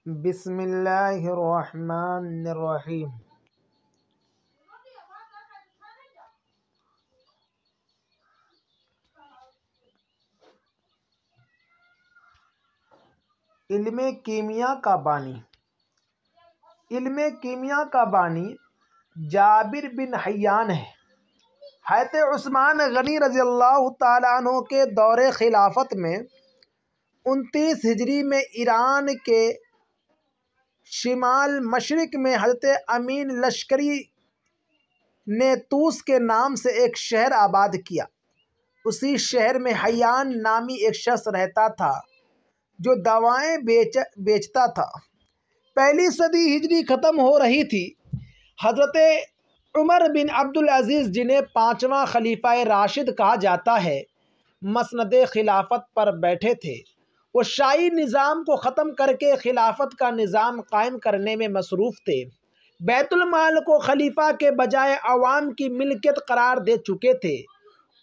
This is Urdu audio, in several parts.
بسم اللہ الرحمن الرحیم۔ علم کیمیا کا بانی۔ علم کیمیا کا بانی جابر بن حیان ہے۔ حضرت عثمان غنی رضی اللہ تعالیٰ عنہ کے دور خلافت میں 29 ہجری میں ایران کے شمال مشرق میں حضرت امین لشکری نے طوس کے نام سے ایک شہر آباد کیا۔ اسی شہر میں حیان نامی ایک شخص رہتا تھا جو دوائیں بیچتا تھا۔ پہلی صدی ہجری ختم ہو رہی تھی۔ حضرت عمر بن عبدالعزیز جنہیں 5واں خلیفہ راشد کہا جاتا ہے، مسند خلافت پر بیٹھے تھے۔ وہ شاہی نظام کو ختم کر کے خلافت کا نظام قائم کرنے میں مصروف تھے۔ بیت المال کو خلیفہ کے بجائے عوام کی ملکیت قرار دے چکے تھے۔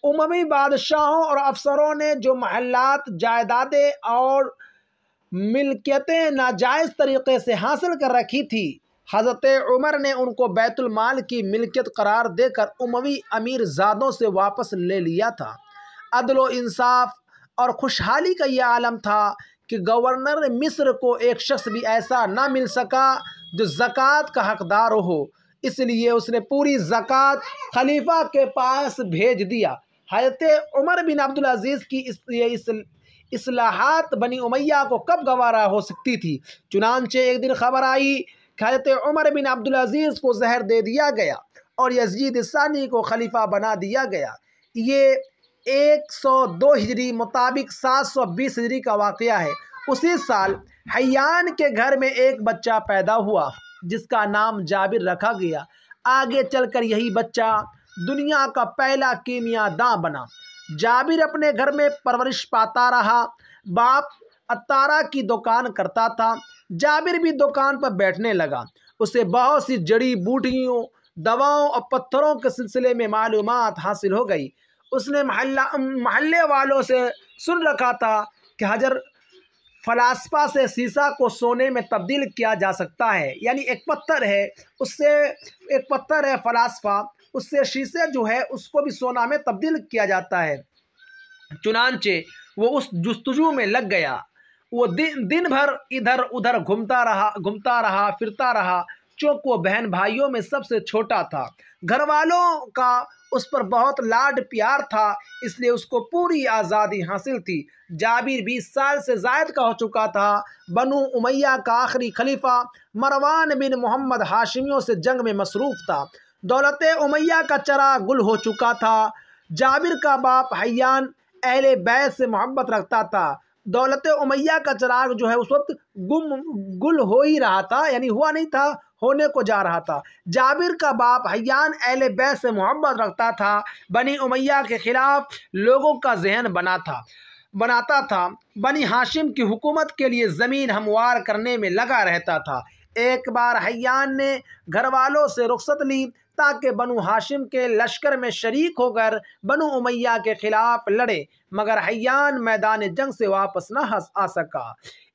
اموی بادشاہوں اور افسروں نے جو محلات، جائیدادیں اور ملکیتیں ناجائز طریقے سے حاصل کر رکھی تھی، حضرت عمر نے ان کو بیت المال کی ملکیت قرار دے کر اموی امیر زادوں سے واپس لے لیا تھا۔ عدل و انصاف اور خوشحالی کا یہ عالم تھا کہ گورنر مصر کو ایک شخص بھی ایسا نہ مل سکا جو زکوٰۃ کا حقدار ہو، اس لیے اس نے پوری زکوٰۃ خلیفہ کے پاس بھیج دیا۔ حضرت عمر بن عبدالعزیز کی اصلاحات بنی امیہ کو کب گوارا ہو سکتی تھی؟ چنانچہ ایک دن خبر آئی کہ حضرت عمر بن عبدالعزیز کو زہر دے دیا گیا اور یزید ثانی کو خلیفہ بنا دیا گیا۔ یہ 102 ہجری مطابق 720 ہجری کا واقعہ ہے۔ اسی سال حیان کے گھر میں ایک بچہ پیدا ہوا جس کا نام جابر رکھا گیا۔ آگے چل کر یہی بچہ دنیا کا پہلا کیمیا داں بنا۔ جابر اپنے گھر میں پرورش پاتا رہا۔ باپ عطارہ کی دکان کرتا تھا۔ جابر بھی دکان پر بیٹھنے لگا۔ اسے بہت سی جڑی بوٹیوں، دواؤں اور پتھروں کے سلسلے میں معلومات حاصل ہو گئی۔ اس نے محلے والوں سے سن رکھا تھا کہ حجر فلاسفہ سے سیسا کو سونے میں تبدیل کیا جا سکتا ہے، یعنی ایک پتھر ہے فلاسفہ، اس سے شیشے جو ہے اس کو بھی سونا میں تبدیل کیا جاتا ہے۔ چنانچہ وہ اس جستجو میں لگ گیا۔ وہ دن بھر ادھر ادھر گھومتا رہا پھرتا رہا۔ چونکہ وہ بہن بھائیوں میں سب سے چھوٹا تھا، گھر والوں کا اس پر بہت لاڈ پیار تھا، اس لیے اس کو پوری آزادی حاصل تھی۔ جابر 20 سال سے زائد کا ہو چکا تھا۔ بنو امیہ کا آخری خلیفہ مروان بن محمد ہاشمیوں سے جنگ میں مصروف تھا۔ دولت امیہ کا چراغ گل ہو چکا تھا۔ جابر کا باپ حیان اہل بیت سے محبت رکھتا تھا۔ دولت امیہ کا چراغ جو ہے اس وقت گل ہو ہی رہا تھا، یعنی ہوا نہیں تھا، ہونے کو جا رہا تھا۔ جابر کا باپ حیان اہل بیت سے محبت رکھتا تھا، بنی امیہ کے خلاف لوگوں کا ذہن بناتا تھا، بنی ہاشم کی حکومت کے لیے زمین ہموار کرنے میں لگا رہتا تھا۔ ایک بار حیان نے گھر والوں سے رخصت لی تاکہ بنو ہاشم کے لشکر میں شریک ہو کر بنو امیہ کے خلاف لڑے، مگر حیان میدان جنگ سے واپس نہ آ سکا۔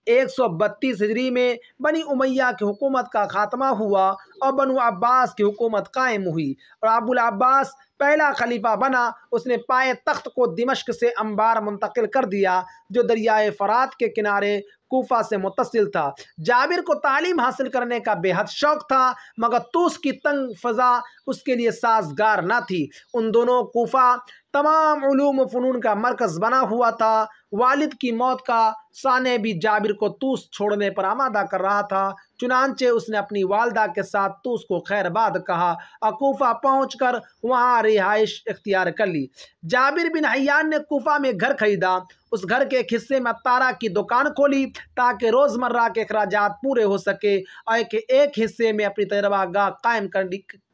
132 ہجری میں بنی امیہ کی حکومت کا خاتمہ ہوا اور بنو عباس کی حکومت قائم ہوئی اور ابو العباس پہلا خلیفہ بنا۔ اس نے پائے تخت کو دمشق سے انبار منتقل کر دیا جو دریائے فرات کے کنارے کوفہ سے متصل تھا۔ جابر کو تعلیم حاصل کرنے کا بے حد شوق تھا، مگر طوس کی تنگ فضا اس کے لیے سازگار نہ تھی۔ ان دونوں کوفہ تمام علوم و فنون کا مرکز بنا ہوا تھا۔ والد کی موت کا سانحہ بھی جابر کو طوس چھوڑنے پر آمادہ کر رہا تھا۔ چنانچہ اس نے اپنی والدہ کے ساتھ طوس کو خیر باد کہا اور کوفہ پہنچ کر وہاں رہائش اختیار کر لی۔ جابر بن حیان نے کوفہ میں گھر خریدا۔ اس گھر کے ایک حصے میں عطارہ کی دکان کھولی تاکہ روزمرہ کے اخراجات پورے ہو سکے، اور ایک حصے میں اپنی تجربہ گاہ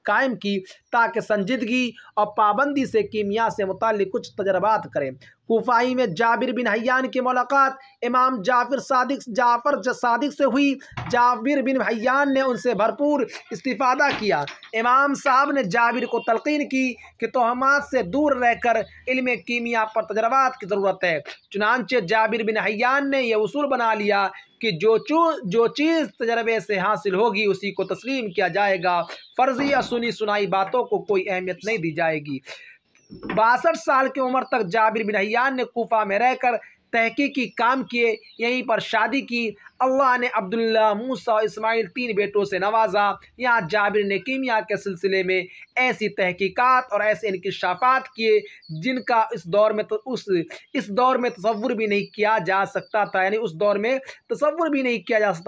قائم کی تاکہ سنجیدگی اور پابندی سے کیمیا سے متعلق کچھ تجربات کریں۔ کوفہ میں جابر بن حیان کی ملاقات امام جعفر صادق سے ہوئی۔ جابر بن حیان نے ان سے بھرپور استفادہ کیا۔ امام صاحب نے جابر کو تلقین کی کہ توہمات سے دور رہ کر علم کیمیا پر تجربات کی ضرورت ہے۔ چنانچہ جابر بن حیان نے یہ اصول بنا لیا کہ جو چیز تجربے سے حاصل ہوگی اسی کو تسلیم کیا جائے گا، فرضی یا سنی سنائی باتوں کو کوئی اہمیت نہیں دی جائے گی۔ 62 سال کی عمر تک جابر بن حیان نے کوفہ میں رہ کر تحقیقی کام کیے، یہیں پر شادی کی۔ اللہ نے عبداللہ، موسیٰ اور اسماعیل 3 بیٹوں سے نوازا۔ یہاں جابر نے کیمیا کے سلسلے میں ایسی تحقیقات اور ایسے انکشافات کیے جن کا اس دور میں تصور بھی نہیں کیا جا سکتا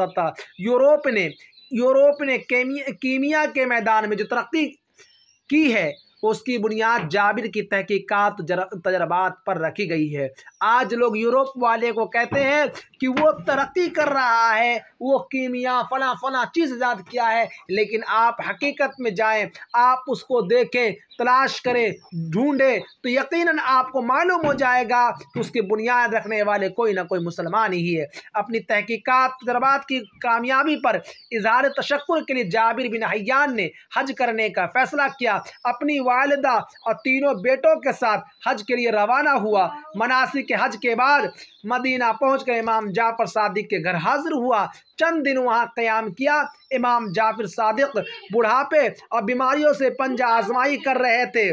تھا، یورپ نے کیمیا کے میدان میں جو ترقی کی ہے اس کی بنیاد جابر کی تحقیقات تجربات پر رکھی گئی ہے۔ آج لوگ یورپ والے کو کہتے ہیں کہ وہ ترقی کر رہا ہے، وہ کیمیا فلاں چیز ایجاد کیا ہے، لیکن آپ حقیقت میں جائیں، آپ اس کو دیکھیں، تلاش کریں، ڈھونڈیں تو یقیناً آپ کو معلوم ہو جائے گا کہ اس کی بنیاد رکھنے والے کوئی نہ کوئی مسلمان ہی ہے۔ اپنی تحقیقات تجربات کی کامیابی پر اظہار تشکر کے لیے جابر بن حیان نے حج کرنے کا فیصلہ کیا۔ اپنی والدہ اور 3 بیٹوں کے ساتھ حج کے لیے روانہ ہوا۔ مناسک حج کے بعد مدینہ پہنچ کر امام جعفر صادق کے گھر حاضر ہوا۔ چند دن وہاں قیام کیا۔ امام جعفر صادق بڑھاپے اور بیماریوں سے پنجہ آزمائی کر رہے تھے۔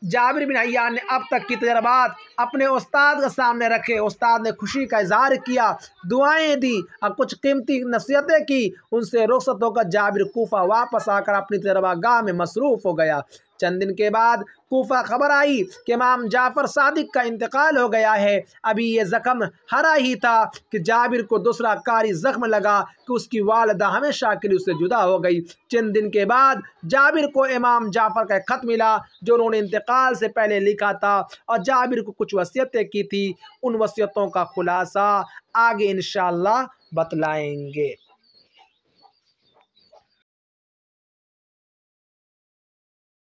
جابر بن حیان نے اب تک کی تجربات اپنے استاد کے سامنے رکھے۔ استاد نے خوشی کا اظہار کیا، دعائیں دی اور کچھ قیمتی نصیحتیں کی۔ ان سے رخصت ہو کر جابر کوفہ واپس آ کر اپنی تجربہ گاہ میں مصروف ہو گیا۔ چند دن کے بعد کوفہ خبر آئی کہ امام جعفر صادق کا انتقال ہو گیا ہے۔ ابھی یہ زخم ہرا ہی تھا کہ جابر کو دوسرا کاری زخم لگا کہ اس کی والدہ ہمیشہ کے لیے اس سے جدا ہو گئی۔ چند دن کے بعد جابر کو امام جعفر کا ایک خط ملا جو انہوں نے انتقال سے پہلے لکھا تھا اور جابر کو کچھ وصیتیں کی تھی۔ ان وصیتوں کا خلاصہ آگے انشاءاللہ بتلائیں گے۔